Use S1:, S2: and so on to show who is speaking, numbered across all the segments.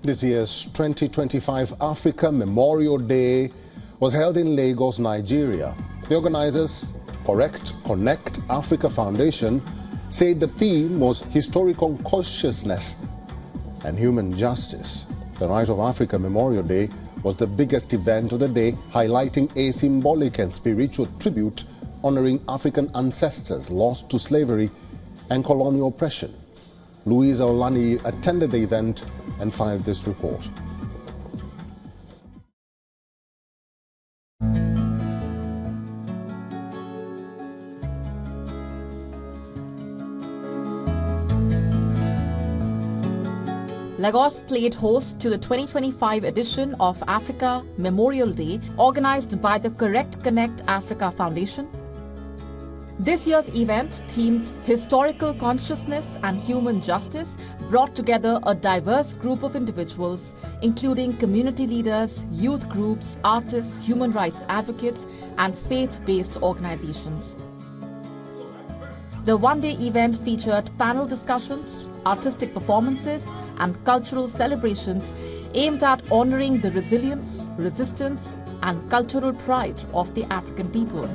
S1: This year's 2025 Africa Memorial Day was held in Lagos, Nigeria. The organizers, Connect Africa Foundation, said the theme was historical consciousness and human justice. The Right of Africa Memorial Day was the biggest event of the day, highlighting a symbolic and spiritual tribute honoring African ancestors lost to slavery and colonial oppression. Louisa Olani attended the event and filed this report.
S2: Lagos played host to the 2025 edition of Africa Memorial Day, organized by the Connect Africa Foundation. This year's event, themed Historical Consciousness and Human Justice, brought together a diverse group of individuals, including community leaders, youth groups, artists, human rights advocates, and faith-based organizations. The one-day event featured panel discussions, artistic performances, and cultural celebrations aimed at honoring the resilience, resistance, and cultural pride of the African people.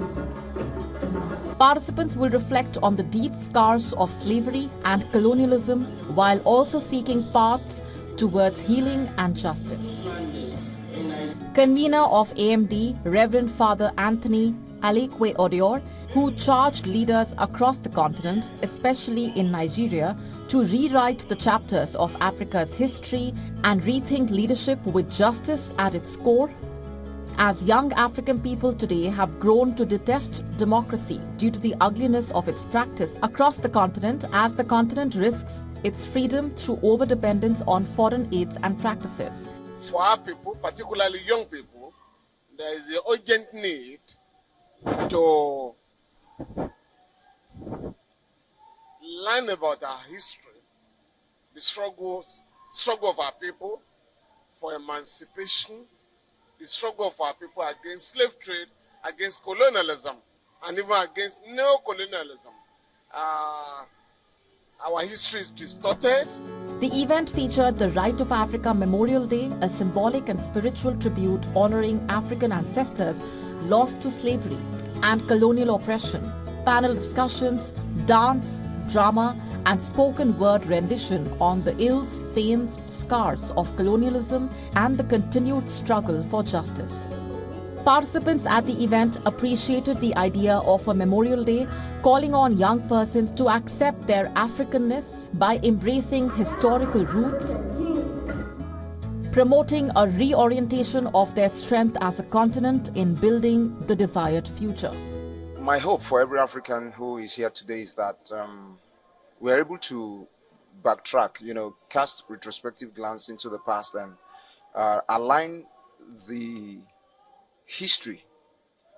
S2: Participants will reflect on the deep scars of slavery and colonialism while also seeking paths towards healing and justice. Convener of AMD, Reverend Father Anthony Alekwe Odior, who charged leaders across the continent, especially in Nigeria, to rewrite the chapters of Africa's history and rethink leadership with justice at its core, as young African people today have grown to detest democracy due to the ugliness of its practice across the continent, as the continent risks its freedom through overdependence on foreign aids and practices.
S3: For our people, particularly young people, there is an urgent need to learn about our history, the struggle of our people for emancipation, the struggle of our people against slave trade, against colonialism, and even against neo-colonialism. Our history is distorted.
S2: The event featured the Right of Africa Memorial Day, a symbolic and spiritual tribute honoring African ancestors lost to slavery and colonial oppression, panel discussions, dance, drama, and spoken word rendition on the ills, pains, scars of colonialism and the continued struggle for justice. Participants at the event appreciated the idea of a Memorial Day, calling on young persons to accept their Africanness by embracing historical roots, promoting a reorientation of their strength as a continent in building the desired future.
S4: My hope for every African who is here today is that we're able to backtrack, cast retrospective glance into the past and align the history,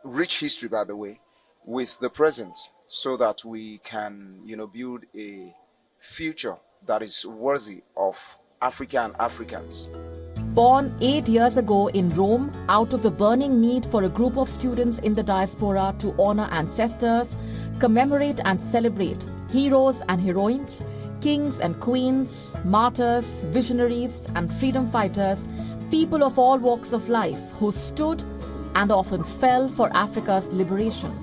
S4: rich history by the way, with the present so that we can, build a future that is worthy of Africa and Africans.
S2: Born 8 years ago in Rome, out of the burning need for a group of students in the diaspora to honor ancestors, commemorate and celebrate heroes and heroines, kings and queens, martyrs, visionaries and freedom fighters, people of all walks of life who stood and often fell for Africa's liberation.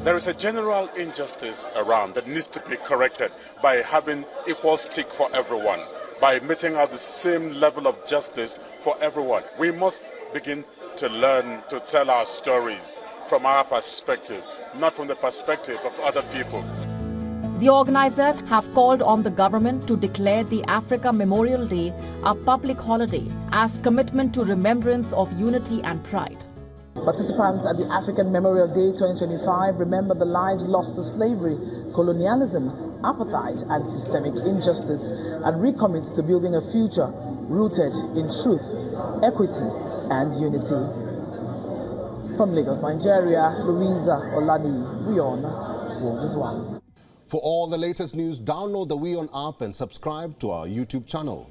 S5: There is a general injustice around that needs to be corrected by having equal stake for everyone, by meting out the same level of justice for everyone. We must begin to learn to tell our stories from our perspective, not from the perspective of other people.
S2: The organizers have called on the government to declare the Africa Memorial Day a public holiday as commitment to remembrance of unity and pride.
S6: Participants at the African Memorial Day 2025 remember the lives lost to slavery, colonialism, apartheid and systemic injustice, and recommit to building a future rooted in truth, equity and unity. From Lagos, Nigeria, Louisa Olani, WION The World is One.
S1: For all the latest news, download the WION app and subscribe to our YouTube channel.